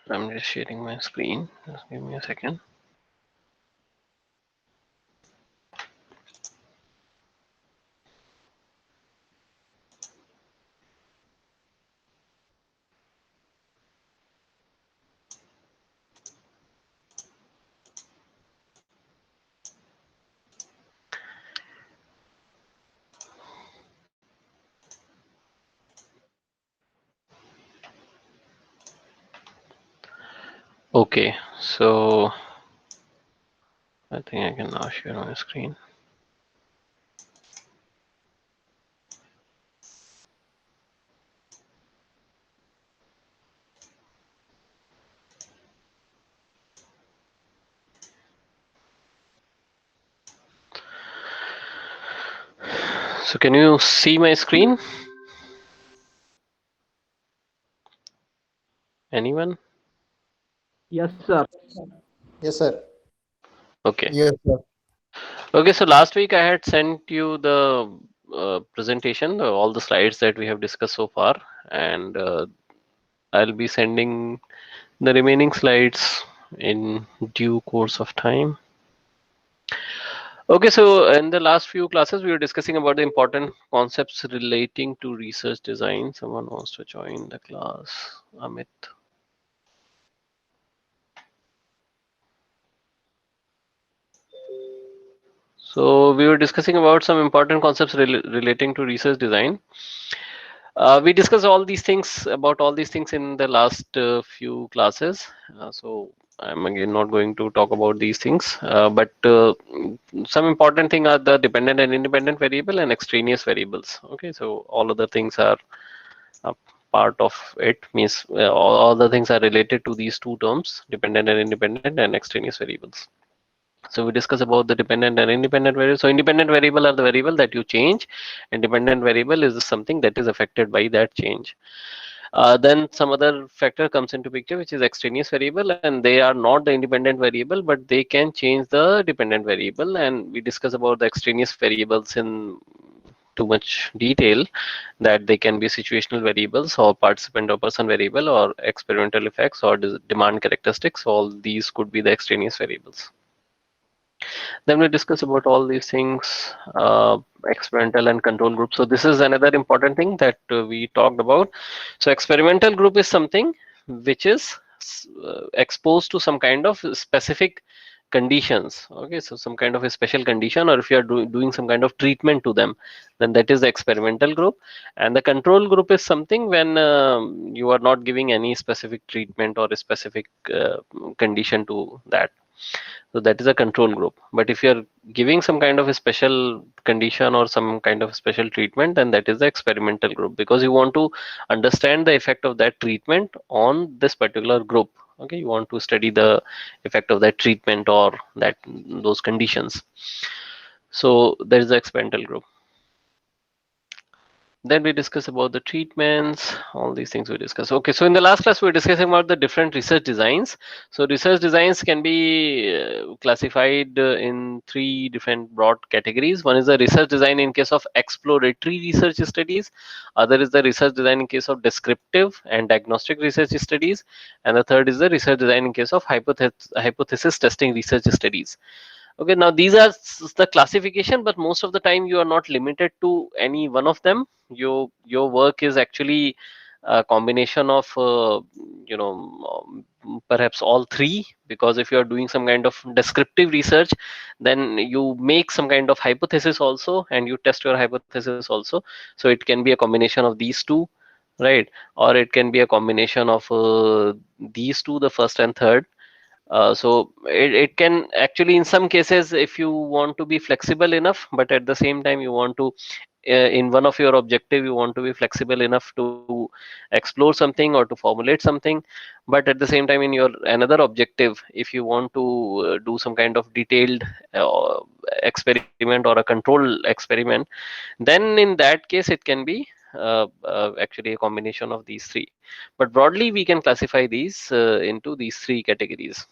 I'm just sharing my screen. Just give me a second. Okay, so I think I can now share my screen. So can you see my screen? Anyone? Yes, sir. Yes, sir. Okay. Yes, sir. Okay, so last week I had sent you the presentation, all the slides that we have discussed so far, and I'll be sending the remaining slides in due course of time. Okay, so in the last few classes, we were discussing about the important concepts relating to research design. Someone wants to join the class, Amit. So we were discussing about some important concepts relating to research design. We discussed all these things about all these things in the last few classes. So I'm again not going to talk about these things, but some important thing are the dependent and independent variable and extraneous variables. Okay, so all other things are a part of it. Means all the things are related to these two terms: dependent and independent and extraneous variables. So we discuss about the dependent and independent variable. So independent variable are the variable that you change, and dependent variable is something that is affected by that change. Then some other factor comes into picture, which is extraneous variable, and they are not the independent variable, but they can change the dependent variable. And we discuss about the extraneous variables in too much detail, that they can be situational variables or participant or person variable or experimental effects or demand characteristics. All these could be the extraneous variables. Then we discuss about all these things, experimental and control group. So this is another important thing that we talked about. So experimental group is something which is exposed to some kind of specific conditions. Okay, so some kind of a special condition, or if you are doing some kind of treatment to them, then that is the experimental group. And the control group is something when you are not giving any specific treatment or a specific condition to that. So that is a control group. But if you're giving some kind of a special condition or some kind of special treatment, then that is the experimental group, because you want to understand the effect of that treatment on this particular group. Okay, you want to study the effect of that treatment or that those conditions. So there is the experimental group. Then we discuss about the treatments, all these things we discuss. Okay, so in the last class we were discussing about the different research designs. So research designs can be classified in three different broad categories. One is the research design in case of exploratory research studies. Other is the research design in case of descriptive and diagnostic research studies. And the third is the research design in case of hypothesis testing research studies. Okay, now these are the classification, but most of the time you are not limited to any one of them. Your work is actually a combination of perhaps all three, because if you are doing some kind of descriptive research, then you make some kind of hypothesis also and you test your hypothesis also. So it can be a combination of these two, right? Or it can be a combination of these two, the first and third. So it can actually, in some cases, if you want to be flexible enough, but at the same time you want to, in one of your objective, you want to be flexible enough to explore something or to formulate something. But at the same time, in your another objective, if you want to do some kind of detailed uh, experiment or a control experiment, then in that case it can be actually a combination of these three. But broadly, we can classify these into these three categories.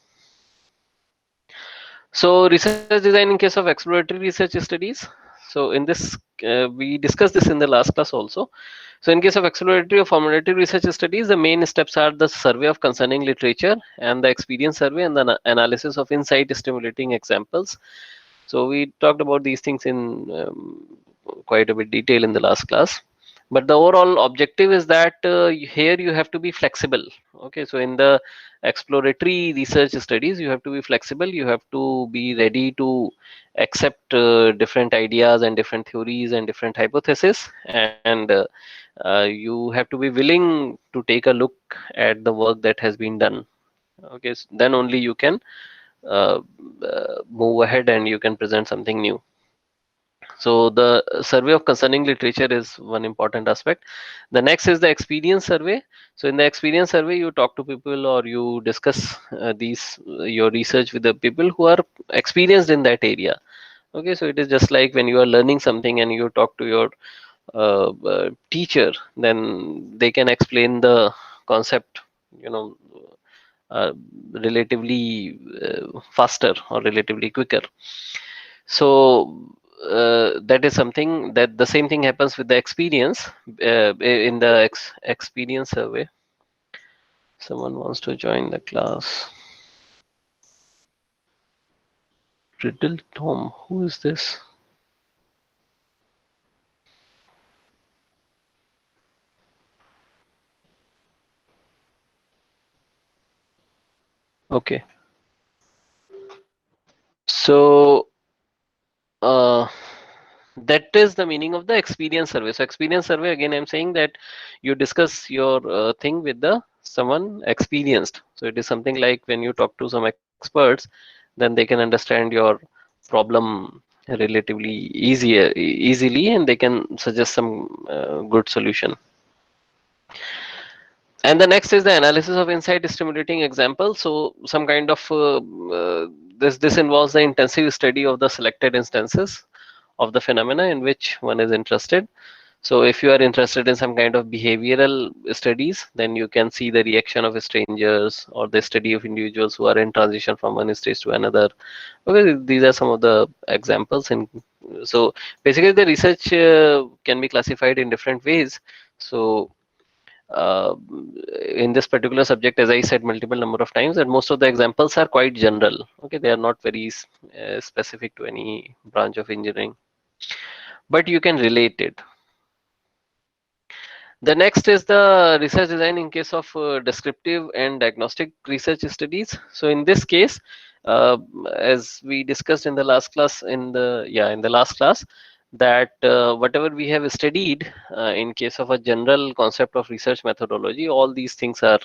So research design in case of exploratory research studies. So in this, we discussed this in the last class also. So in case of exploratory or formative research studies, the main steps are the survey of concerning literature and the experience survey and the analysis of insight stimulating examples. So we talked about these things in quite a bit detail in the last class. But the overall objective is that here you have to be flexible. Okay, so in the exploratory research studies, you have to be flexible. You have to be ready to accept different ideas and different theories and different hypotheses, and you have to be willing to take a look at the work that has been done. Okay, so then only you can uh, move ahead and you can present something new. So the survey of concerning literature is one important aspect. The next is the experience survey. So in the experience survey, you talk to people or you discuss these your research with the people who are experienced in that area. Okay, so it is just like when you are learning something and you talk to your teacher, then they can explain the concept, you know, uh, relatively faster or relatively quicker. So that is something that the same thing happens with the experience in the experience survey. Someone wants to join the class. Riddle Tom, who is this? Okay, so uh, that is the meaning of the experience survey. So experience survey, again I'm saying that you discuss your thing with the someone experienced. So it is something like when you talk to some experts, then they can understand your problem relatively easily, and they can suggest some good solution. And the next is the analysis of insight stimulating example. So some kind of this involves the intensive study of the selected instances of the phenomena in which one is interested. So if you are interested in some kind of behavioral studies, then you can see the reaction of strangers or the study of individuals who are in transition from one stage to another. Okay, these are some of the examples. And so basically the research can be classified in different ways. So uh, in this particular subject, as I said multiple number of times, that most of the examples are quite general. Okay, they are not very specific to any branch of engineering, but you can relate it. The next is the research design in case of descriptive and diagnostic research studies. So in this case, uh, as we discussed in the last class, in the last class, that whatever we have studied in case of a general concept of research methodology, all these things are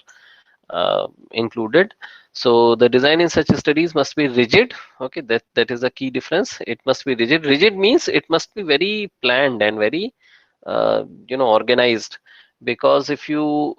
included. So the design in such studies must be rigid. Okay, that is a key difference. It must be rigid. Rigid means it must be very planned and very organized, because if you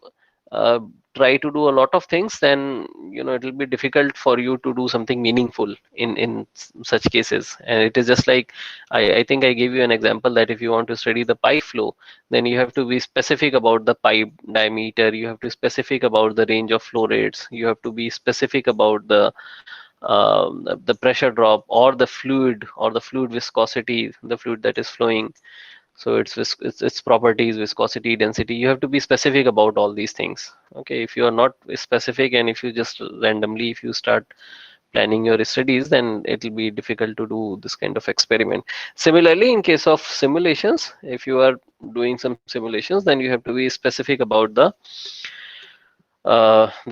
uh, try to do a lot of things, then it will be difficult for you to do something meaningful in such cases. And it is just like I think I gave you an example that if you want to study the pipe flow, then you have to be specific about the pipe diameter, you have to be specific about the range of flow rates, you have to be specific about the pressure drop or the fluid viscosity, the fluid that is flowing. So its properties, viscosity, density, you have to be specific about all these things. Okay, if you are not specific and if you just randomly if you start planning your studies, then it will be difficult to do this kind of experiment. Similarly, in case of simulations, if you are doing some simulations, then you have to be specific about the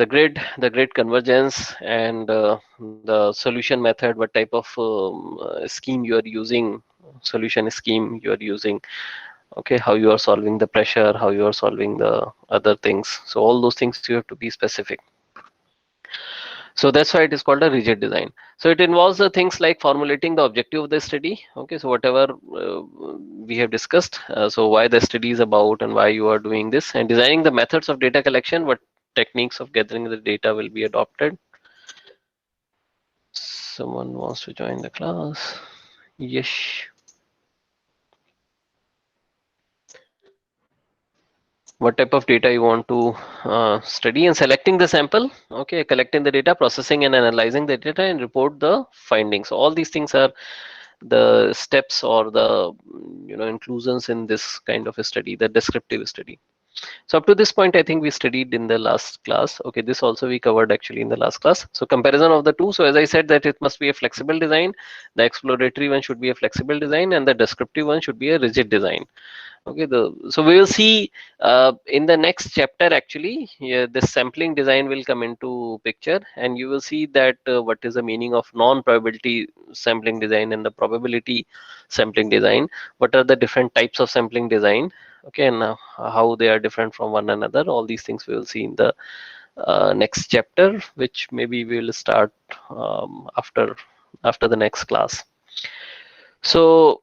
grid convergence and the solution method, what type of scheme you are using, solution scheme you are using. Okay, how you are solving the pressure, how you are solving the other things. So all those things you have to be specific. So that's why it is called a rigid design. So it involves the things like formulating the objective of the study. Okay, so whatever we have discussed, so why the study is about and why you are doing this, and designing the methods of data collection, what techniques of gathering the data will be adopted. Someone wants to join the class. Yes. what type of data you want to study, and selecting the sample, okay, collecting the data, processing and analyzing the data, and report the findings. All these things are the steps or the inclusions in this kind of a study, the descriptive study. So up to this point, I think we studied in the last class. Okay, this also we covered actually in the last class. So comparison of the two. So as I said that it must be a flexible design. The exploratory one should be a flexible design, and the descriptive one should be a rigid design. Okay, so we will see in the next chapter actually, yeah, this sampling design will come into picture, and you will see that what is the meaning of non-probability sampling design and the probability sampling design. What are the different types of sampling design? Okay, and how they are different from one another. All these things we will see in the next chapter, which maybe we will start after the next class. So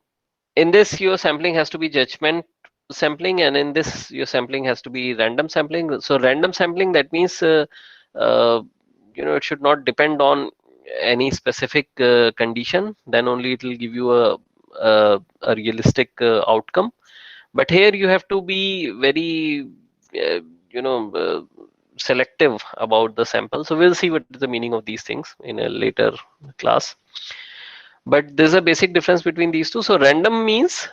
in this, your sampling has to be judgment sampling, and in this your sampling has to be random sampling. So random sampling, that means uh, it should not depend on any specific condition, then only it will give you a realistic outcome. But here you have to be very uh, you know uh, selective about the sample. So we'll see what is the meaning of these things in a later class. But there's a basic difference between these two. So random means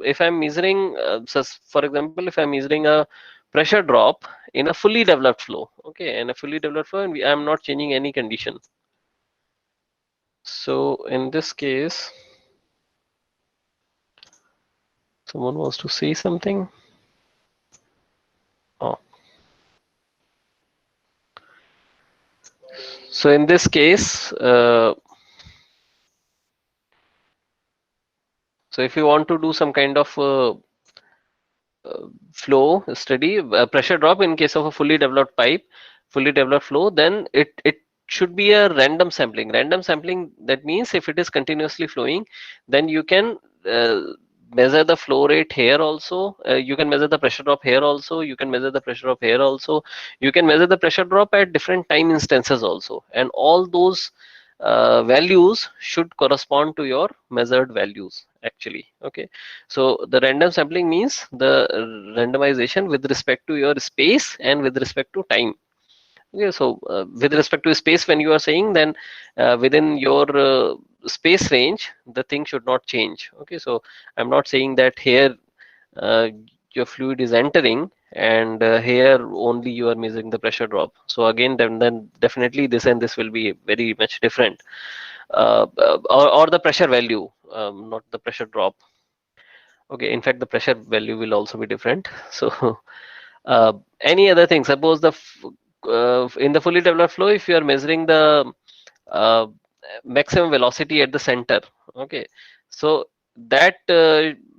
if I'm measuring, for example, if I'm measuring a pressure drop in a fully developed flow, okay, in a fully developed flow, and I'm not changing any condition. So in this case, someone wants to say something. Oh. So in this case, so if you want to do some kind of flow study, pressure drop in case of a fully developed pipe, fully developed flow, then it should be a random sampling. Random sampling, that means if it is continuously flowing, then you can measure the flow rate here also. You can measure the pressure drop here also. You can measure the pressure drop here also. You can measure the pressure drop at different time instances also, and all those values should correspond to your measured values actually. Okay, so the random sampling means the randomization with respect to your space and with respect to time. Okay, so with respect to space, when you are saying, then within your space range, the thing should not change. Okay, so I'm not saying that here uh, your fluid is entering, and here only you are measuring the pressure drop. So again, then definitely this and this will be very much different, or the pressure value, not the pressure drop. Okay, in fact, the pressure value will also be different. So any other thing, suppose in the fully developed flow, if you are measuring the uh, maximum velocity at the center, okay, so that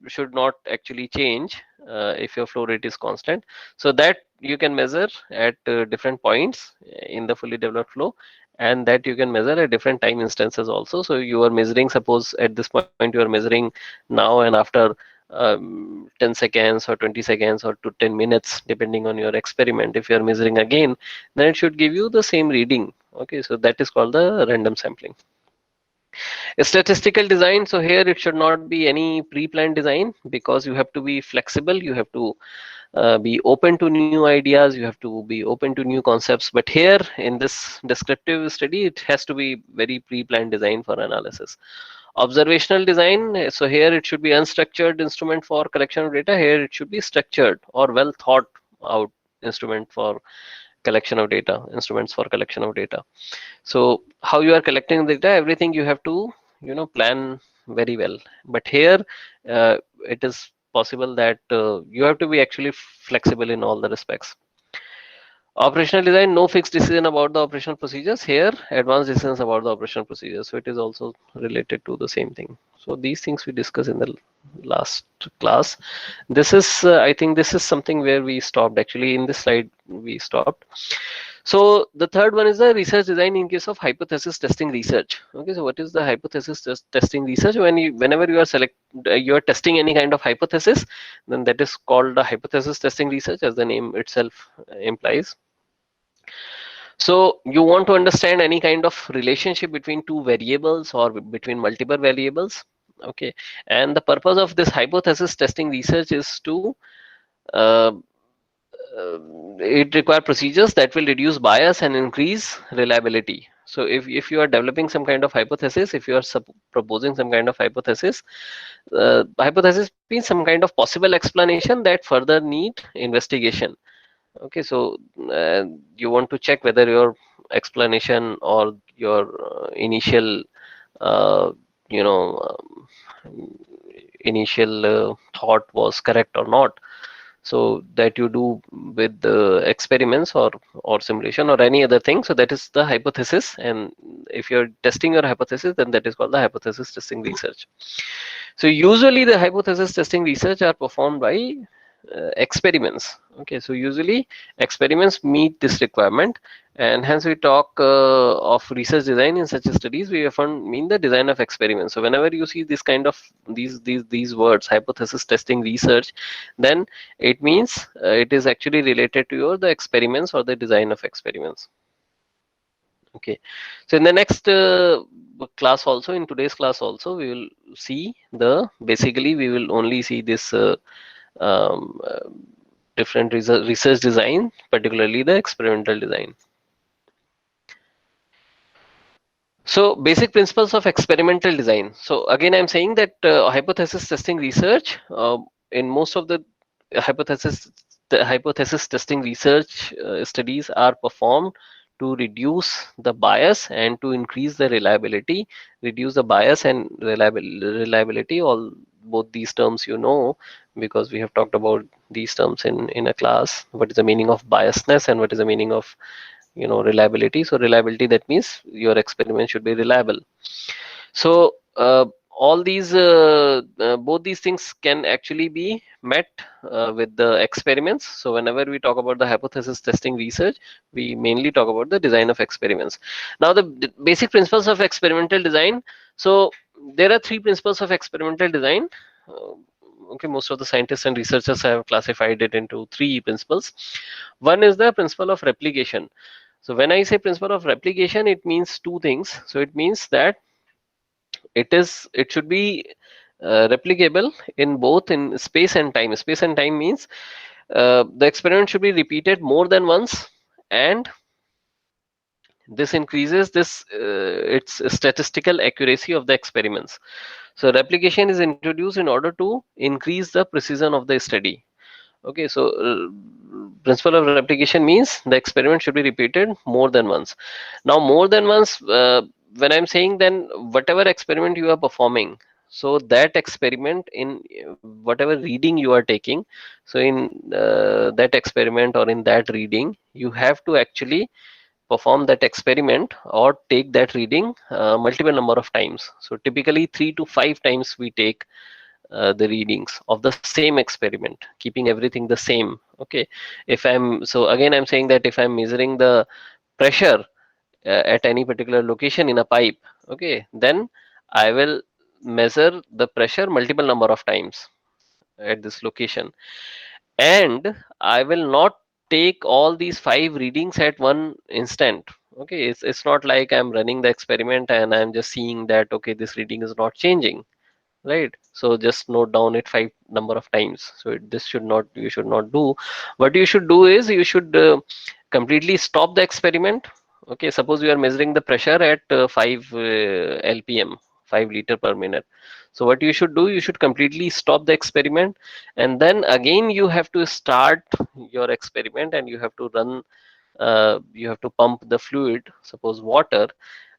should not actually change if your flow rate is constant. So that you can measure at different points in the fully developed flow, and that you can measure at different time instances also. So you are measuring, suppose at this point you are measuring now, and after 10 seconds or 20 seconds or to 10 minutes, depending on your experiment, if you are measuring again, then it should give you the same reading. Okay, so that is called the random sampling. A statistical design, so here it should not be any pre-planned design, because you have to be flexible, you have to be open to new ideas, you have to be open to new concepts. But here in this descriptive study, it has to be very pre-planned design for analysis. Observational design, so here it should be unstructured instrument for collection of data. Here it should be structured or well thought out instrument for collection of data, instruments for collection of data. So how you are collecting the data, everything you have to plan very well. But here it is possible that you have to be actually flexible in all the respects. Operational design, no fixed decision about the operational procedures. Here, advanced decisions about the operational procedures. So it is also related to the same thing. So these things we discussed in the last class. This is, I think this is something where we stopped actually. In this slide, we stopped. So the third one is the research design in case of hypothesis testing research. Okay, so what is the hypothesis testing research? Whenever you are you are testing any kind of hypothesis, then that is called the hypothesis testing research, as the name itself implies. So you want to understand any kind of relationship between two variables or between multiple variables. Okay, and the purpose of this hypothesis testing research is to uh, it require procedures that will reduce bias and increase reliability. So if you are developing some kind of hypothesis, if you are proposing some kind of hypothesis, hypothesis means some kind of possible explanation that further need investigation. Okay, so you want to check whether your explanation or your initial uh, you know initial thought was correct or not. So that you do with the experiments or simulation or any other thing. So that is the hypothesis, and if you're testing your hypothesis, then that is called the hypothesis testing research. So usually the hypothesis testing research are performed by experiments. Okay, so usually experiments meet this requirement, and hence we talk of research design in such studies. We often mean the design of experiments. So whenever you see this kind of these words, hypothesis testing research, then it means it is actually related to your the experiments or the design of experiments. Okay, so in the next class also, in today's class also, we will see the basically we will only see this um, uh, different research design, particularly the experimental design. So basic principles of experimental design. So again, I'm saying that hypothesis testing research, in most of the hypothesis hypothesis testing research studies are performed to reduce the bias and to increase the reliability. Reduce the bias and reliability, all both these terms you know, because we have talked about these terms in a class. What is the meaning of biasness and what is the meaning of reliability? So reliability, that means your experiment should be reliable. So all these both these things can actually be met with the experiments. So whenever we talk about the hypothesis testing research, we mainly talk about the design of experiments. Now the basic principles of experimental design. So there are three principles of experimental design. Okay, most of the scientists and researchers have classified it into three principles. One is the principle of replication. So when I say principle of replication, it means two things. So it means that it should be replicable in both in space and time. Space and time means the experiment should be repeated more than once, and this increases this its statistical accuracy of the experiments. So replication is introduced in order to increase the precision of the study. Okay, so principle of replication means the experiment should be repeated more than once. Now, more than once, when I'm saying, then whatever experiment you are performing, so that experiment in whatever reading you are taking, so in that experiment or in that reading, you have to actually perform that experiment or take that reading multiple number of times. So typically 3 to 5 times we take the readings of the same experiment, keeping everything the same. Okay, if I'm so again I'm saying that if I'm measuring the pressure at any particular location in a pipe, okay, then I will measure the pressure multiple number of times at this location, and I will not take all these 5 readings at one instant. Okay, it's not like I'm running the experiment and I'm just seeing that okay, this reading is not changing, right? So just note down it 5 number of times. So this should not, you should not do. What you should do is you should completely stop the experiment. Okay, suppose you are measuring the pressure at 5 lpm, 5 liter per minute. So what you should do, you should completely stop the experiment, and then again you have to start your experiment, and you have to run you have to pump the fluid, suppose water,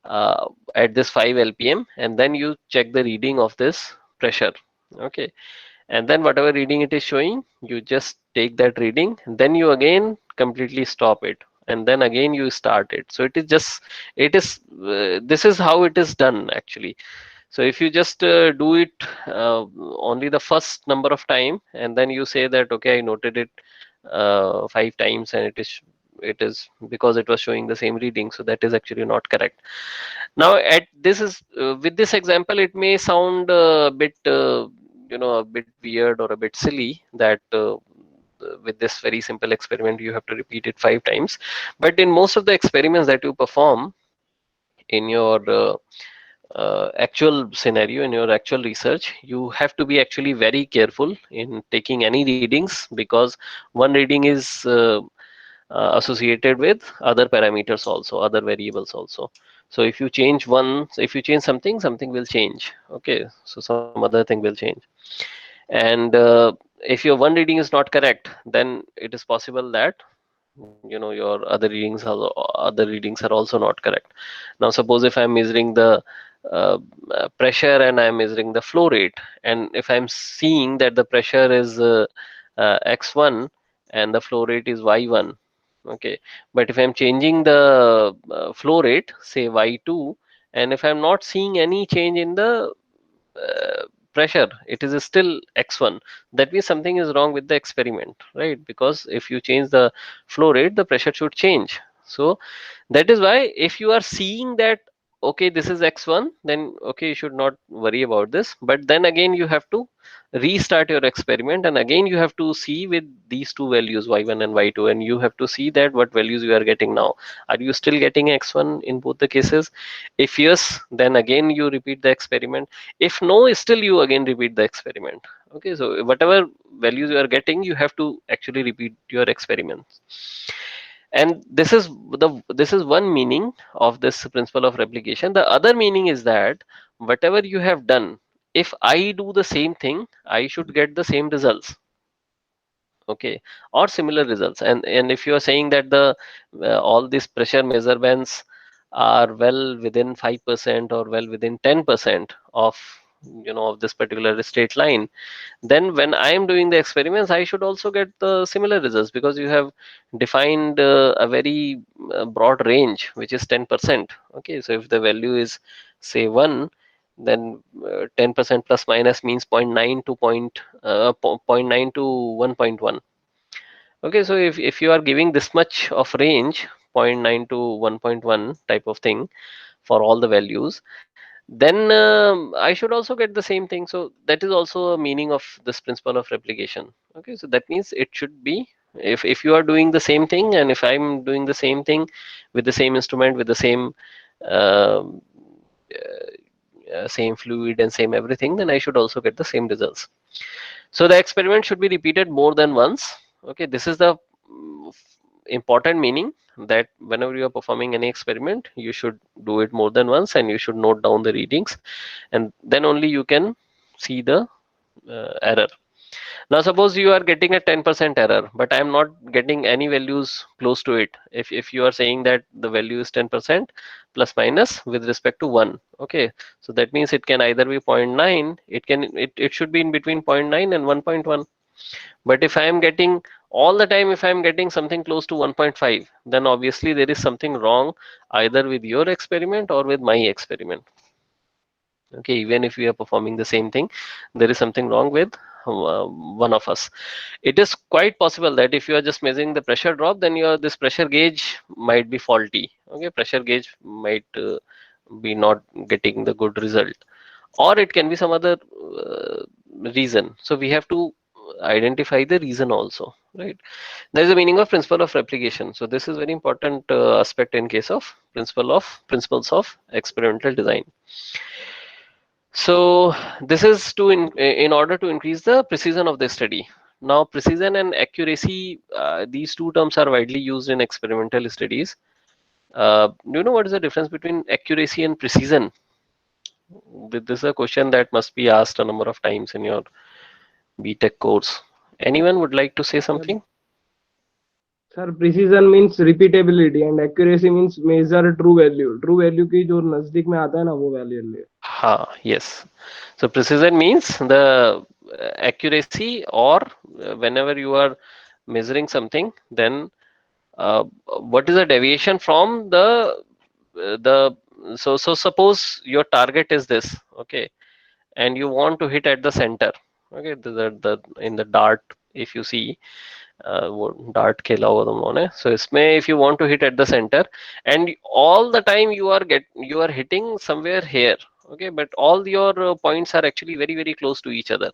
uh, at this 5 lpm, and then you check the reading of this pressure. Okay, and then whatever reading it is showing, you just take that reading, then you again completely stop it, and then again you start it. So it is just, it is this is how it is done actually. So if you just do it only the first number of time, and then you say that okay, I noted it 5 times, and it is because it was showing the same reading, so that is actually not correct. Now at this is with this example, it may sound a bit a bit weird or a bit silly that with this very simple experiment you have to repeat it 5 times. But in most of the experiments that you perform in your actual scenario, in your actual research, you have to be actually very careful in taking any readings, because one reading is associated with other parameters also, other variables also. So if you change one, so if you change something, something will change. Okay, so some other thing will change. And if your one reading is not correct, then it is possible that your other readings are also not correct. Now suppose if I'm measuring the uh, pressure and I'm measuring the flow rate, and if I'm seeing that the pressure is x1 and the flow rate is y1. Okay, but if I'm changing the flow rate, say y2, and if I'm not seeing any change in the uh, pressure, it is still x1, that means something is wrong with the experiment, right? Because if you change the flow rate, the pressure should change. So that is why if you are seeing that, okay, this is x1, then okay, you should not worry about this. But then again you have to restart your experiment, and again you have to see with these two values, y1 and y2, and you have to see that what values you are getting now. Are you still getting x1 in both the cases? If yes, then again you repeat the experiment. If no, still you again repeat the experiment. Okay, so whatever values you are getting, you have to actually repeat your experiments. And this is one meaning of this principle of replication. The other meaning is that whatever you have done, if I do the same thing, I should get the same results. Okay, or similar results. And if you are saying that the all these pressure measurements are well within 5% or well within 10% of of this particular straight line, then when I am doing the experiments, I should also get the similar results, because you have defined a very broad range, which is 10%. Okay, so if the value is say 1, then 10% plus minus means zero point 0.9 to zero point 0.9 to 1.1. Okay, so if you are giving this much of range, zero point 0.9 to 1.1 type of thing for all the values, then I should also get the same thing. So that is also a meaning of this principle of replication. Okay, so that means it should be, if you are doing the same thing, and if I'm doing the same thing with the same instrument, with the um, same fluid and same everything, then I should also get the same results. So the experiment should be repeated more than once. Okay, this is the important meaning, that whenever you are performing any experiment, you should do it more than once, and you should note down the readings, and then only you can see the error. Now suppose you are getting a 10% error, but I am not getting any values close to it. If you are saying that the value is 10% plus minus with respect to 1, okay, so that means it can either be zero point 0.9, it should be in between zero point 0.9 and 1.1. But if I am getting all the time, if I am getting something close to 1.5, then obviously there is something wrong either with your experiment or with my experiment. Okay, even if we are performing the same thing, there is something wrong with one of us. It is quite possible that if you are just measuring the pressure drop, then your this pressure gauge might be faulty. Okay, pressure gauge might be not getting the good result, or it can be some other reason. So we have to identify the reason also, right? There is a meaning of principle of replication. So this is very important aspect in case of principles of experimental design. So this is in order to increase the precision of the study. Now precision and accuracy, these two terms are widely used in experimental studies. Do you know what is the difference between accuracy and precision? This is a question that must be asked a number of times in your BTech course. Anyone would like to say Sir, something? sir, precision means repeatability and accuracy means measure true value. True value की जो नजदीक में आता है ना वो value ले. Ha, yes. So precision means the accuracy, or whenever you are measuring something, then what is the deviation from the so suppose your target is this, okay, and you want to hit at the center. Okay, the in the dart, if you see, वो dart खेला होगा तुम लोगों ने, so इसमें if you want to hit at the center, and all the time you are hitting somewhere here. Okay, but all your points are actually very very close to each other.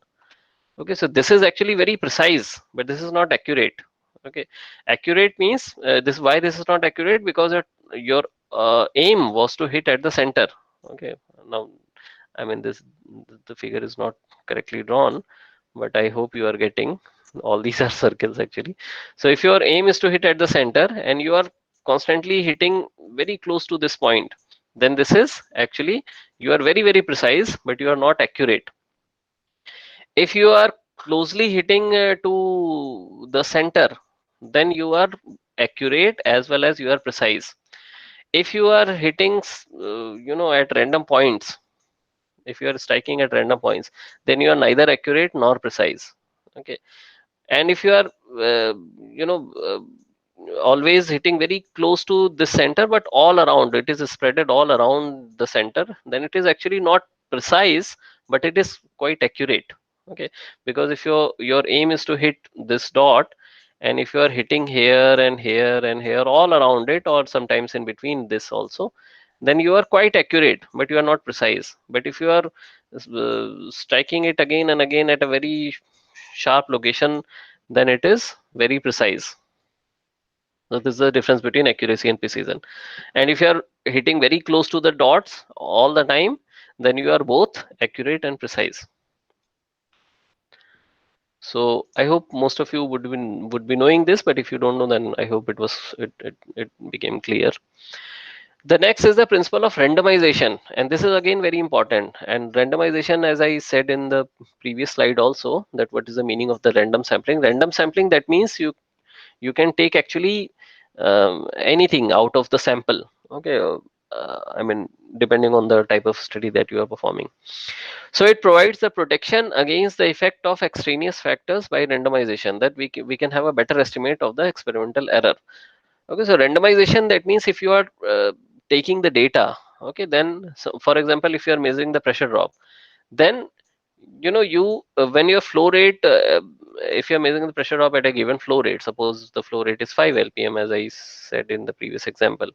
Okay, so this is actually very precise, but this is not accurate. Okay, accurate means this, why this is not accurate, because your aim was to hit at the center. Okay, now I mean this the figure is not correctly drawn, but I hope you are getting all these are circles actually. So if your aim is to hit at the center and you are constantly hitting very close to this point, then this is actually you are very precise, but you are not accurate. If you are closely hitting to the center, then you are accurate as well as you are precise. If you are hitting at random points, if you are striking at random points, then you are neither accurate nor precise. Okay, and if you are always hitting very close to the center but all around it is spreaded all around the center, then it is actually not precise, but it is quite accurate. Okay, because if your aim is to hit this dot, and if you are hitting here and here and here all around it, or sometimes in between this also, then you are quite accurate but you are not precise. But if you are striking it again and again at a very sharp location, then it is very precise. So this is the difference between accuracy and precision. And if you are hitting very close to the dots all the time, then you are both accurate and precise. So I hope most of you would be knowing this, but if you don't know, then I hope it became clear. The next is the principle of randomization, and this is again very important. And randomization, as I said in the previous slide also, that what is the meaning of the random sampling? Random sampling, that means you can take actually anything out of the sample. Okay, I mean, depending on the type of study that you are performing. So it provides the protection against the effect of extraneous factors by randomization, that we can have a better estimate of the experimental error. Okay, so randomization, that means if you are taking the data, okay, then so for example, if you are measuring the pressure drop, then you when your flow rate, if you're measuring the pressure drop at a given flow rate, suppose the flow rate is 5 lpm, as I said in the previous example,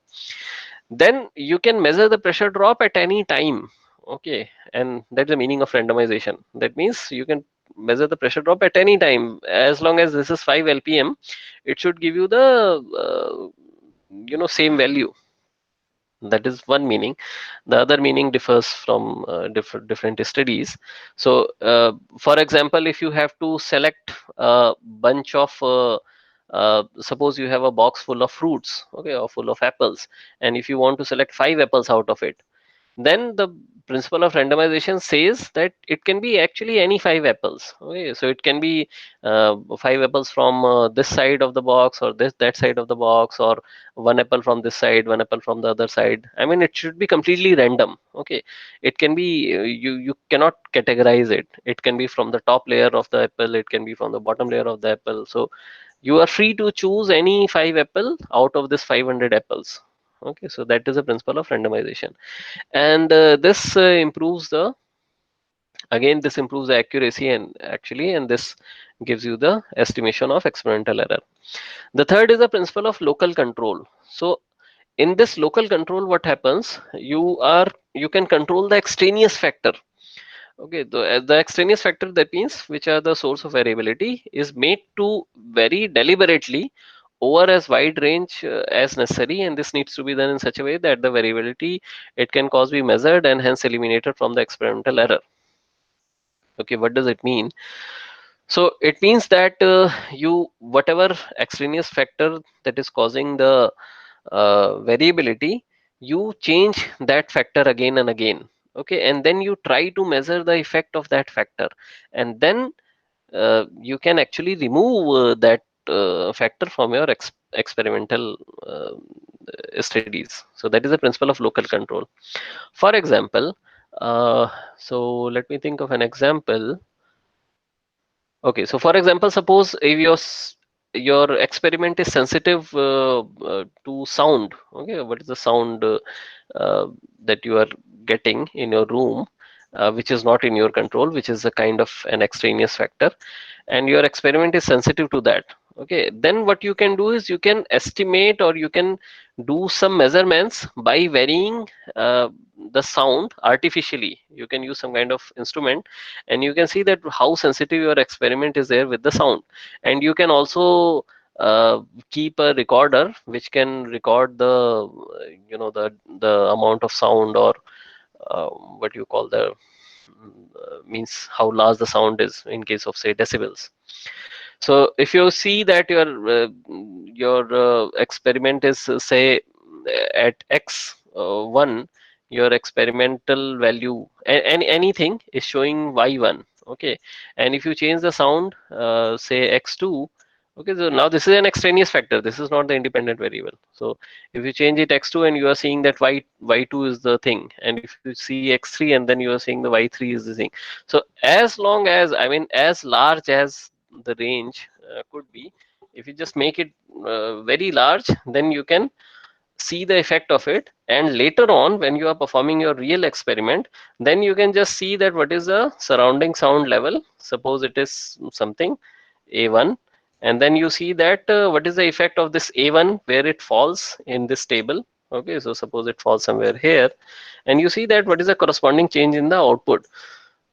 then you can measure the pressure drop at any time. Okay, and that's the meaning of randomization. That means you can measure the pressure drop at any time, as long as this is 5 lpm, it should give you the same value. That is one meaning. The other meaning differs from different studies. So for example, if you have to select a bunch of suppose you have a box full of fruits, okay, or full of apples, and if you want to select 5 apples out of it, then the principle of randomization says that it can be actually any 5 apples. Okay, so it can be 5 apples from this side of the box, or this that side of the box, or 1 apple from this side, 1 apple from the other side. I mean, it should be completely random. Okay, it can be you cannot categorize it. It can be from the top layer of the apple, it can be from the bottom layer of the apple. So you are free to choose any 5 apple out of this 500 apples. Okay, so that is the principle of randomization. And this improves the again this improves the accuracy, and actually, and this gives you the estimation of experimental error. The third is the principle of local control. So in this local control, what happens, you can control the extraneous factor. Okay, the extraneous factor, that means which are the source of variability, is made to vary deliberately over as wide range as necessary, and this needs to be done in such a way that the variability it can cause be measured and hence eliminated from the experimental error. Okay, what does it mean? So it means that you whatever extraneous factor that is causing the variability, you change that factor again and again. Okay, and then you try to measure the effect of that factor, and then you can actually remove that factor from your experimental studies. So that is the principle of local control. For example, so let me think of an example. Okay, so for example, suppose if your experiment is sensitive to sound. Okay, what is the sound uh, that you are getting in your room, which is not in your control, which is a kind of an extraneous factor, and your experiment is sensitive to that. Okay, then what you can do is you can estimate, or you can do some measurements by varying the sound artificially. You can use some kind of instrument, and you can see that how sensitive your experiment is there with the sound. And you can also keep a recorder which can record the the amount of sound, or what you call the means how large the sound is in case of say decibels. So if you see that your experiment is say at x 1, your experimental value and anything is showing y1. Okay, and if you change the sound say x2. Okay, so now this is an extraneous factor. This is not the independent variable. So if you change it x2 and you are seeing that y2 is the thing, and if you see x3 and then you are seeing the y3 is the thing. So as long as, I mean, as large as the range could be, if you just make it very large, then you can see the effect of it. And later on, when you are performing your real experiment, then you can just see that what is the surrounding sound level. Suppose it is something a1, and then you see that what is the effect of this a1 where it falls in this table. Okay, so suppose it falls somewhere here, and you see that what is the corresponding change in the output.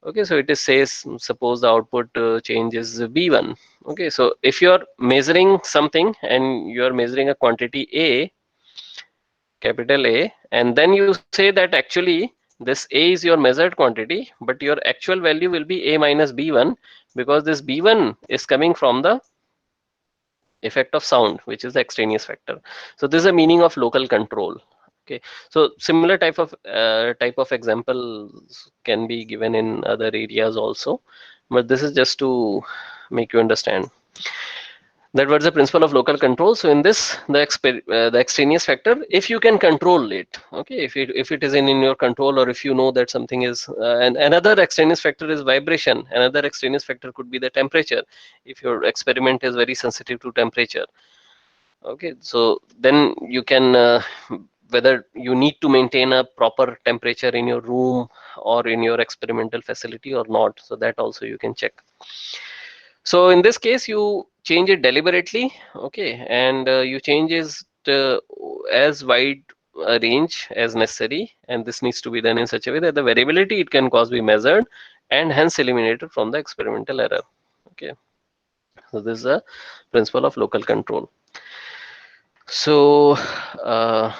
Okay, so it is says suppose the output change is b1. Okay, so if you are measuring something and you are measuring a quantity a, capital A, and then you say that actually this a is your measured quantity, but your actual value will be a minus b1, because this b1 is coming from the effect of sound, which is the extraneous factor. So this is the meaning of local control. Okay, so similar type of examples can be given in other areas also, but this is just to make you understand that was the principle of local control. So in this, the extraneous factor, if you can control it, okay, if it is in your control, or if you know that something is and another extraneous factor is vibration. Another extraneous factor could be the temperature, if your experiment is very sensitive to temperature. Okay, so then you can whether you need to maintain a proper temperature in your room or in your experimental facility or not, so that also you can check. So in this case, you change it deliberately, okay, and you change it as wide a range as necessary, and this needs to be done in such a way that the variability it can cause be measured and hence eliminated from the experimental error. Okay, so this is a principle of local control. So uh,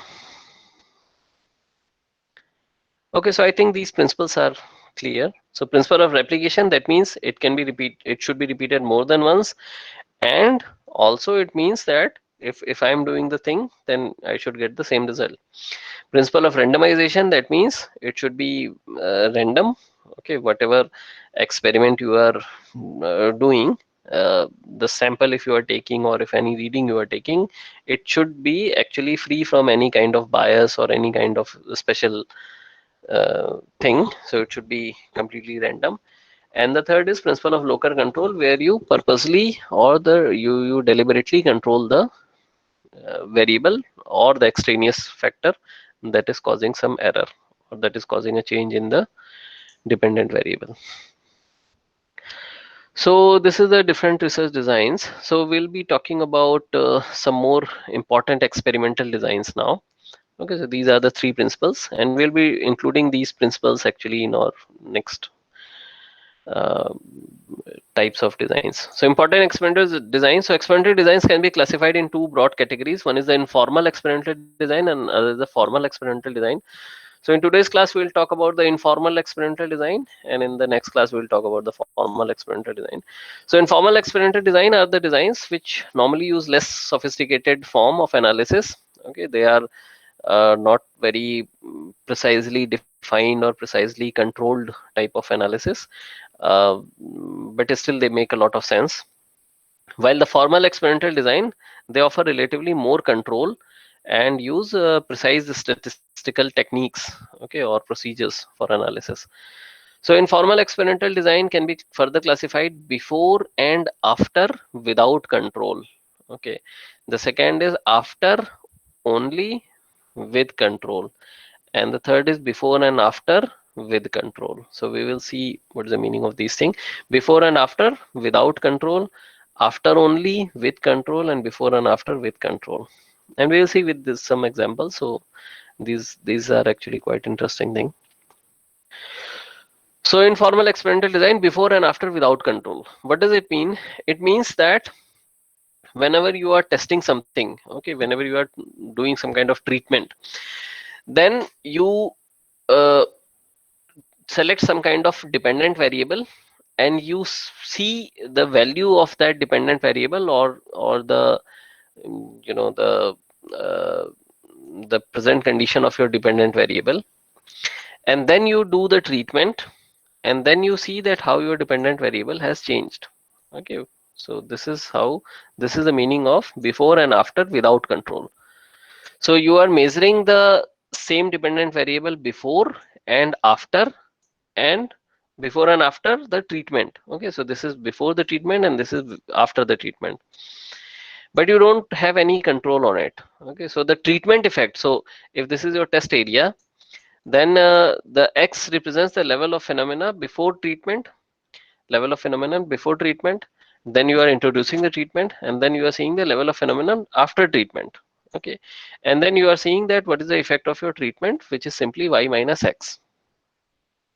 okay, so I think these principles are clear. So principle of replication, that means it should be repeated more than once. And also it means that if I'm doing the thing, then I should get the same result. Principle of randomization, that means it should be random. Okay, whatever experiment you are doing, the sample if you are taking, or if any reading you are taking, it should be actually free from any kind of bias or any kind of special thing. So it should be completely random. And the third is principle of local control, where you purposely or you deliberately control the variable or the extraneous factor that is causing some error, or that is causing a change in the dependent variable. So this is the different research designs. So we'll be talking about some more important experimental designs now. Okay, so these are the three principles, and we'll be including these principles actually in our next uh, types of designs. So important experimental design. So experimental designs can be classified in two broad categories. One is the informal experimental design, and other is the formal experimental design. So in today's class, we'll talk about the informal experimental design, and in the next class, we'll talk about the formal experimental design. So informal experimental design are the designs which normally use less sophisticated form of analysis. Okay, they are not very precisely defined or precisely controlled type of analysis, but still they make a lot of sense. While the formal experimental design, they offer relatively more control and use precise statistical techniques, okay, or procedures for analysis. So informal experimental design can be further classified before and after without control. Okay, the second is after only with control, and the third is before and after with control. So we will see what is the meaning of these things: before and after without control, after only with control, and before and after with control. And we will see with this some examples. So these are actually quite interesting thing. So in formal experimental design, before and after without control, what does it mean? It means that whenever you are testing something, okay, whenever you are doing some kind of treatment, then you uh, select some kind of dependent variable, and you see the value of that dependent variable, or the uh, the present condition of your dependent variable, and then you do the treatment, and then you see that how your dependent variable has changed. Okay, so this is the meaning of before and after without control. So you are measuring the same dependent variable before and after, and before and after the treatment. Okay, so this is before the treatment and this is after the treatment, but you don't have any control on it. Okay, so the treatment effect, so if this is your test area, then the x represents the level of phenomena before treatment, level of phenomenon before treatment, then you are introducing the treatment, and then you are seeing the level of phenomenon after treatment. Okay, and then you are seeing that what is the effect of your treatment, which is simply y minus x.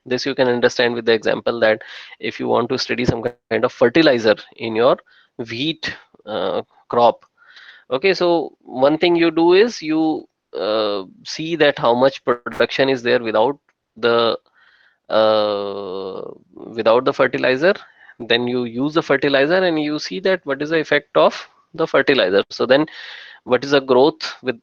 This you can understand with the example that if you want to study some kind of fertilizer in your wheat crop. Okay, so one thing you do is you see that how much production is there uh, without the fertilizer, then you use the fertilizer and you see that what is the effect of the fertilizer. So then what is the growth with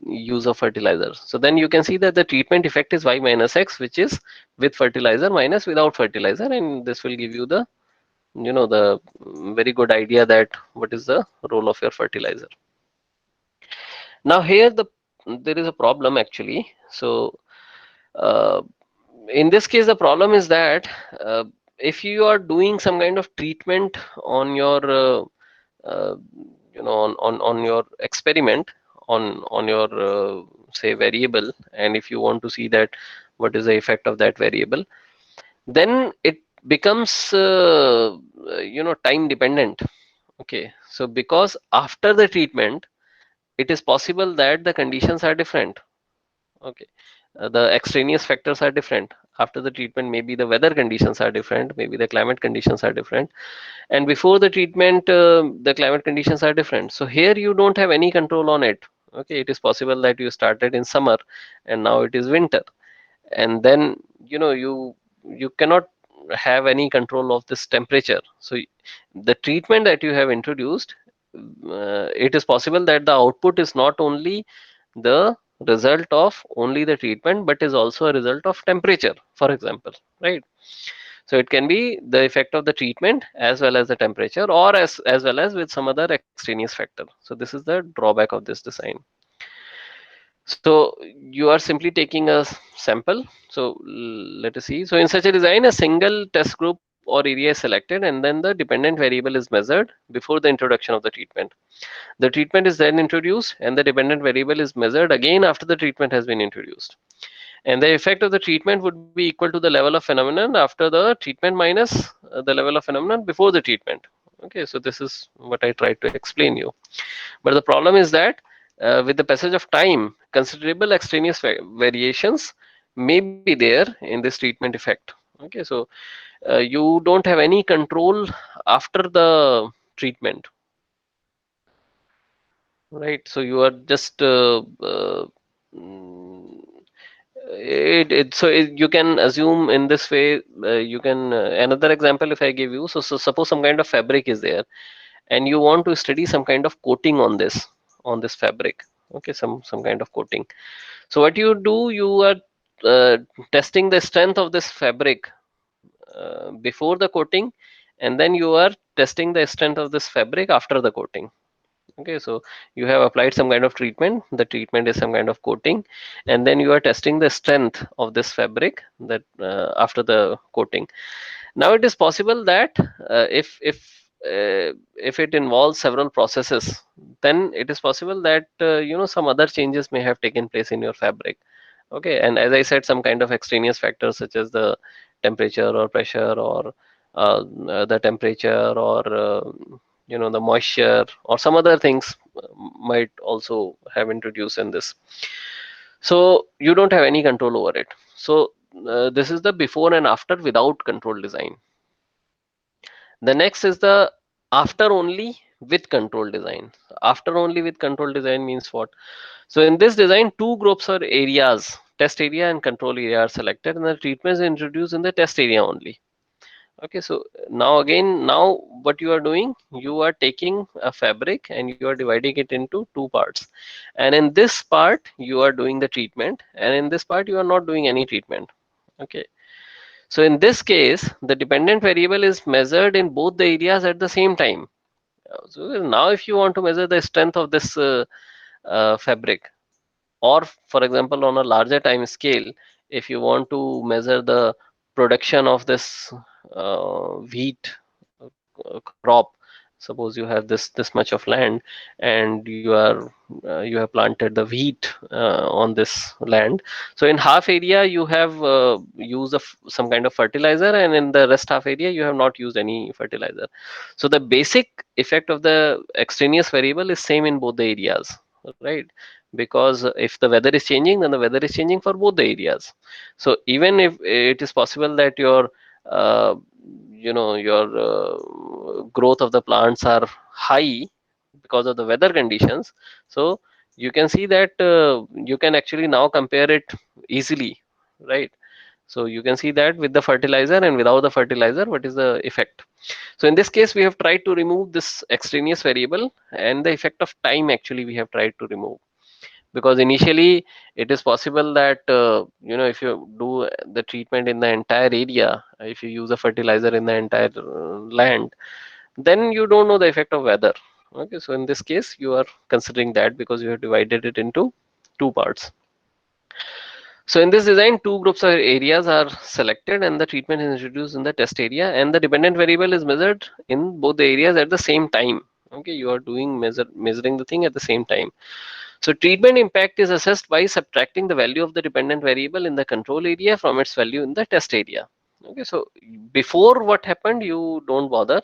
use of fertilizer. So then you can see that the treatment effect is y minus x, which is with fertilizer minus without fertilizer, and this will give you the the very good idea that what is the role of your fertilizer. Now here there is a problem actually. So uh, in this case the problem is that if you are doing some kind of treatment on your uh, on your experiment, on your say variable, and if you want to see that what is the effect of that variable, then it becomes time dependent. Okay, so because after the treatment it is possible that the conditions are different. Okay, the extraneous factors are different after the treatment. Maybe the weather conditions are different, maybe the climate conditions are different, and before the treatment the climate conditions are different. So here you don't have any control on it. Okay, it is possible that you started in summer and now it is winter, and then you cannot have any control of this temperature. So the treatment that you have introduced, it is possible that the output is not only the result of only the treatment but is also a result of temperature, for example, right? So it can be the effect of the treatment as well as the temperature, or as well as with some other extraneous factor. So this is the drawback of this design. So you are simply taking a sample. So let us see. So in such a design, a single test group or area is selected, and then the dependent variable is measured before the introduction of the treatment. The treatment is then introduced, and the dependent variable is measured again after the treatment has been introduced. And the effect of the treatment would be equal to the level of phenomenon after the treatment minus the level of phenomenon before the treatment. Okay, so this is what I tried to explain you. But the problem is that with the passage of time, considerable extraneous variations may be there in this treatment effect. Okay, so you don't have any control after the treatment, right? So you are just mm, you can assume in this way. You can another example if I give you. So suppose some kind of fabric is there, and you want to study some kind of coating on this fabric. Okay, some kind of coating. So what you do, you are uh, testing the strength of this fabric before the coating, and then you are testing the strength of this fabric after the coating. Okay, so you have applied some kind of treatment, the treatment is some kind of coating, and then you are testing the strength of this fabric that after the coating. Now it is possible that if it involves several processes, then it is possible that some other changes may have taken place in your fabric. Okay, and as I said, some kind of extraneous factors such as the temperature or pressure, or the temperature, or the moisture, or some other things might also have introduced in this. So you don't have any control over it. So this is the before and after without control design. The next is the after only with control design. After only with control design means what? So in this design, two groups or areas test area and control area are selected, and the treatment is introduced in the test area only. Okay, so now again, now what you are doing, you are taking a fabric and you are dividing it into two parts, and in this part you are doing the treatment, and in this part you are not doing any treatment. Okay, so in this case the dependent variable is measured in both the areas at the same time. So now if you want to measure the strength of this fabric, or for example on a larger time scale, if you want to measure the production of this wheat crop, suppose you have this much of land and you have planted the wheat on this land. So in half area you have used some kind of fertilizer, and in the rest half area you have not used any fertilizer. So the basic effect of the extraneous variable is same in both the areas, right? Because if the weather is changing, then the weather is changing for both the areas. So even if it is possible that your uh, your growth of the plants are high because of the weather conditions, so you can see that you can actually now compare it easily, right? So you can see that with the fertilizer and without the fertilizer, what is the effect. So in this case we have tried to remove this extraneous variable, and the effect of time actually we have tried to remove, because initially it is possible that if you do the treatment in the entire area, if you use a fertilizer in the entire land, then you don't know the effect of weather. Okay, so in this case you are considering that because you have divided it into two parts. So in this design, two groups of areas are selected and the treatment is introduced in the test area, and the dependent variable is measured in both the areas at the same time. Okay, you are doing measuring the thing at the same time. So treatment impact is assessed by subtracting the value of the dependent variable in the control area from its value in the test area. Okay, so before what happened, you don't bother.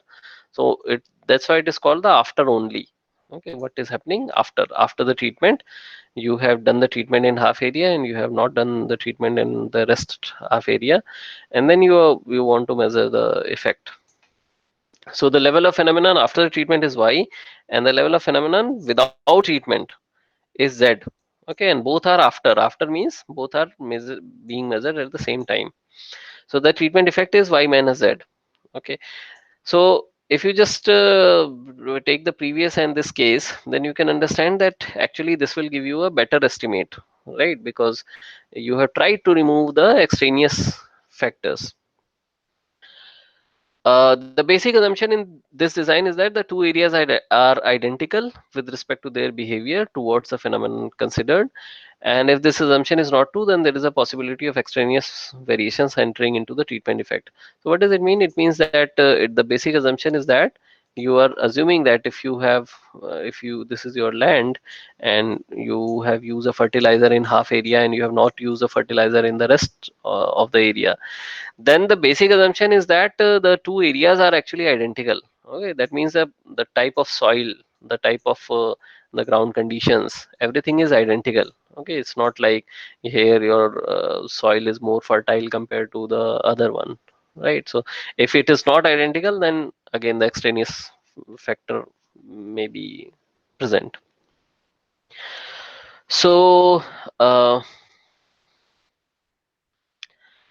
So that's why it is called the after only. Okay, what is happening after the treatment? You have done the treatment in half area and you have not done the treatment in the rest half area, and then you want to measure the effect. So the level of phenomenon after the treatment is y, and the level of phenomenon without treatment is z. Okay, and both are after means both are being measured at the same time. So the treatment effect is y minus z. Okay, so if you just take the previous and this case, then you can understand that actually this will give you a better estimate, right? Because you have tried to remove the extraneous factors. The basic assumption in this design is that the two areas are identical with respect to their behavior towards the phenomenon considered. And if this assumption is not true, then there is a possibility of extraneous variations entering into the treatment effect. So what does it mean? It means that the basic assumption is that you are assuming that if you this is your land and you have used a fertilizer in half area and you have not used a fertilizer in the rest of the area, then the basic assumption is that the two areas are actually identical. Okay, that means that the type of soil, the type of the ground conditions, everything is identical. Okay, it's not like here your soil is more fertile compared to the other one, right? So if it is not identical, then again the extraneous factor may be present. So uh,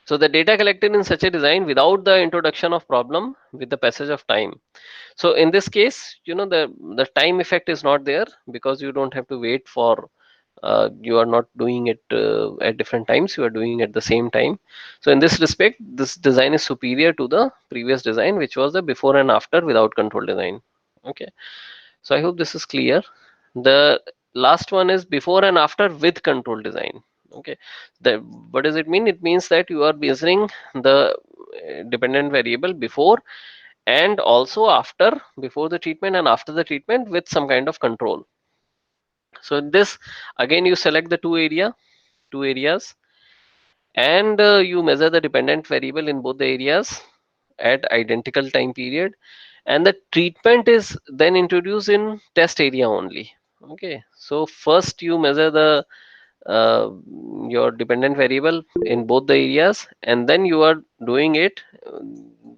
so the data collected in such a design without the introduction of problem with the passage of time. So in this case, the time effect is not there because you don't have to wait for you are not doing it at different times, you are doing at the same time. So in this respect, this design is superior to the previous design, which was the before and after without control design. Okay, so I hope this is clear. The last one is before and after with control design. Okay, what does it mean? It means that you are measuring the dependent variable before and also after, before the treatment and after the treatment with some kind of control. So in this, again you select the two areas, and you measure the dependent variable in both the areas at identical time period, and the treatment is then introduced in test area only. Okay, so first you measure the uh, your dependent variable in both the areas, and then you are doing it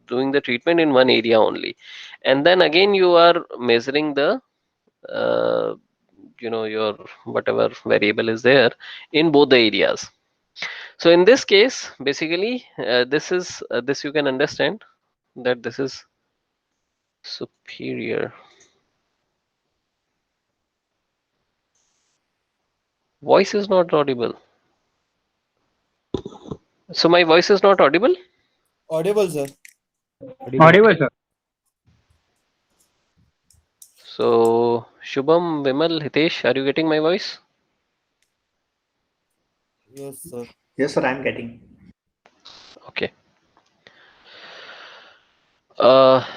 doing the treatment in one area only, and then again you are measuring the uh, your whatever variable is there in both the areas. So in this case, basically, this you can understand that this is superior. Voice is not audible. So my voice is not audible. Audible, sir. Audible, sir. So Shubham, Vimal, Hitesh, are you getting my voice? Yes, sir. Yes, sir, I'm getting. Okay.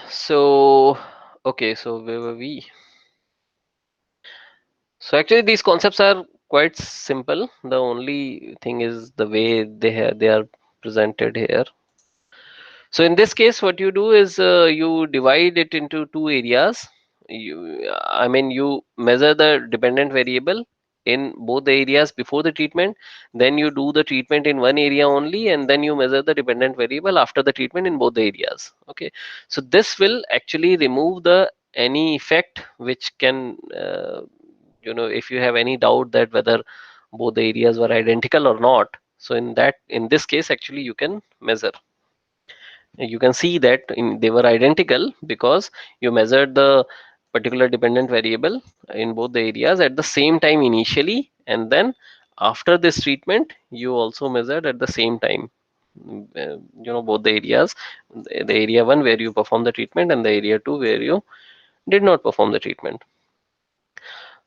So okay, so where were we? So actually, these concepts are quite simple. The only thing is the way they are presented here. So in this case, what you do is you divide it into two areas. I mean, you measure the dependent variable in both the areas before the treatment. Then you do the treatment in one area only, and then you measure the dependent variable after the treatment in both the areas. Okay, so this will actually remove the any effect which can, if you have any doubt that whether both the areas were identical or not. So in this case, actually, you can measure. You can see that they were identical because you measured the particular dependent variable in both the areas at the same time initially, and then after this treatment you also measured at the same time, both the areas, the area 1 where you perform the treatment and the area 2 where you did not perform the treatment.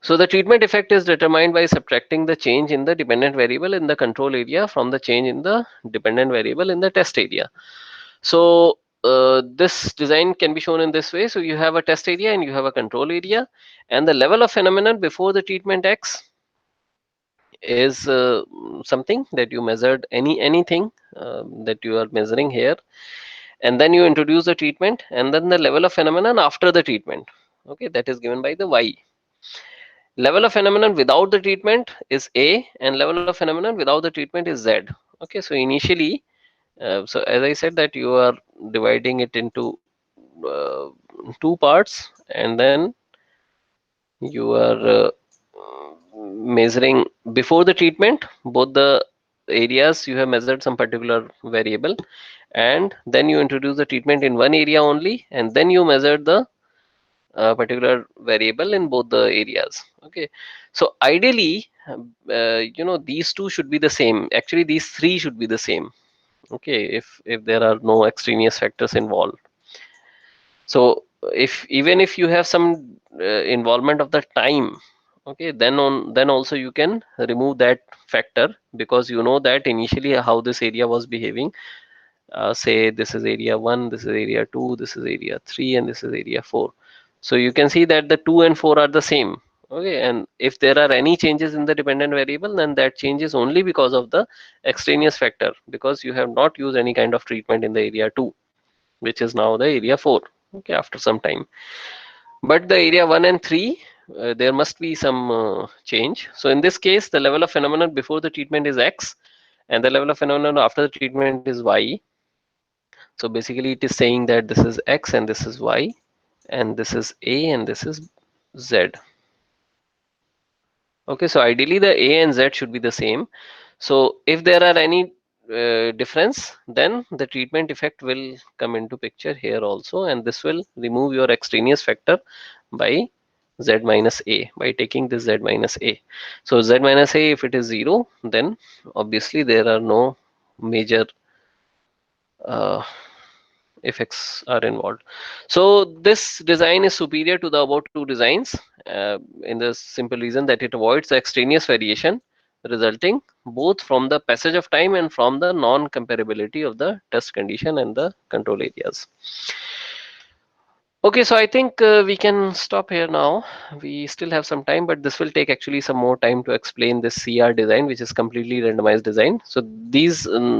So the treatment effect is determined by subtracting the change in the dependent variable in the control area from the change in the dependent variable in the test area. So this design can be shown in this way. So you have a test area and you have a control area, and the level of phenomenon before the treatment X is something that you measured, anything that you are measuring here, and then you introduce the treatment, and then the level of phenomenon after the treatment. Okay, that is given by the Y. Level of phenomenon without the treatment is A, and level of phenomenon without the treatment is Z. Okay, so initially, so as I said that you are dividing it into uh, two parts, and then you are measuring before the treatment both the areas. You have measured some particular variable, and then you introduce the treatment in one area only, and then you measure the particular variable in both the areas. Okay, so ideally, these two should be the same. Actually, these three should be the same. Okay, if there are no extraneous factors involved. So if even if you have some involvement of the time, okay, then also you can remove that factor, because you know that initially how this area was behaving. Say this is area 1, this is area 2, this is area 3, and this is area 4. So you can see that the 2 and 4 are the same. Okay, and if there are any changes in the dependent variable, then that change is only because of the extraneous factor, because you have not used any kind of treatment in the area 2, which is now the area 4. Okay, after some time. But the area 1 and 3, there must be some change. So in this case, the level of phenomenon before the treatment is X, and the level of phenomenon after the treatment is Y. So basically it is saying that this is X and this is Y, and this is A and this is Z. Okay, so ideally the A and Z should be the same. So if there are any difference, then the treatment effect will come into picture here also, and this will remove your extraneous factor by Z minus A, by taking this Z minus A. So Z minus A, if it is 0, then obviously there are no major uh, effects are involved. So this design is superior to the above two designs in the simple reason that it avoids the extraneous variation resulting both from the passage of time and from the non-comparability of the test condition and the control areas. Okay, so I think we can stop here now. We still have some time, but this will take actually some more time to explain this CR design, which is completely randomized design. So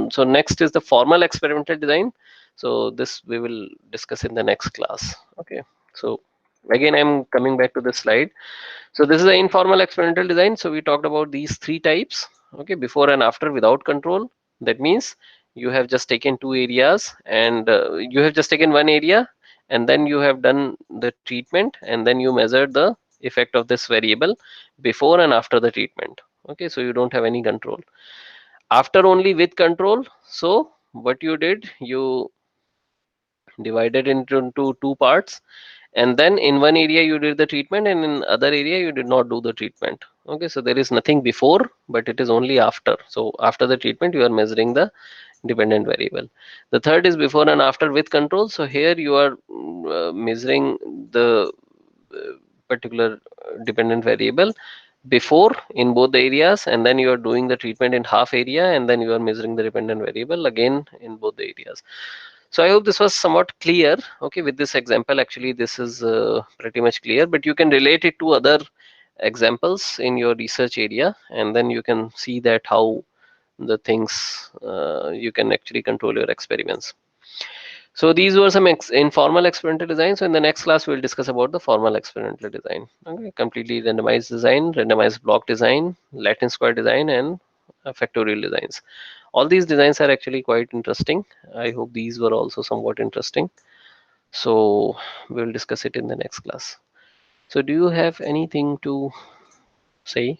so next is the formal experimental design. So this we will discuss in the next class. Okay, so again, I'm coming back to this slide. So this is the informal experimental design. So we talked about these three types. Okay, before and after without control. That means you have just taken two areas, and you have just taken one area, and then you have done the treatment, and then you measured the effect of this variable before and after the treatment. Okay, so you don't have any control. after only with control. So what you did, you divided into two parts, and then in one area you did the treatment and in other area you did not do the treatment. Okay, so there is nothing before, but it is only after. So after the treatment you are measuring the dependent variable. The third is before and after with control. So here you are measuring the particular dependent variable before in both the areas, and then you are doing the treatment in half area, and then you are measuring the dependent variable again in both the areas. So I hope this was somewhat clear. Okay, with this example, actually this is pretty much clear, but you can relate it to other examples in your research area, and then you can see that how the things you can actually control your experiments. So these were some informal experimental design. So in the next class, we'll discuss about the formal experimental design. Okay, completely randomized design, randomized block design, Latin square design, and factorial designs. All these designs are actually quite interesting. I hope these were also somewhat interesting. So we'll discuss it in the next class. So do you have anything to say?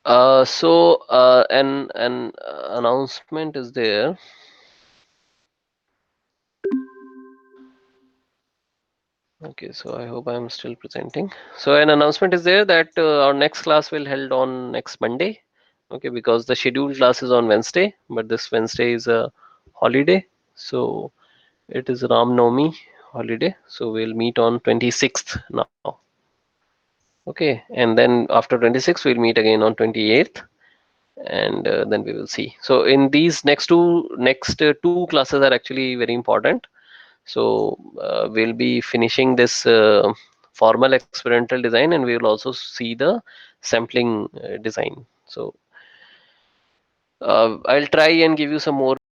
An announcement is there. Okay, so I hope I'm still presenting. So an announcement is there that our next class will held on next Monday. Okay, because the scheduled class is on Wednesday, but this Wednesday is a holiday. So it is Ram Navami holiday. So we'll meet on 26th now. Okay, and then after 26th we'll meet again on 28th, and then we will see. So in these next two classes are actually very important. So we'll be finishing this formal experimental design, and we will also see the sampling design. So I'll try and give you some more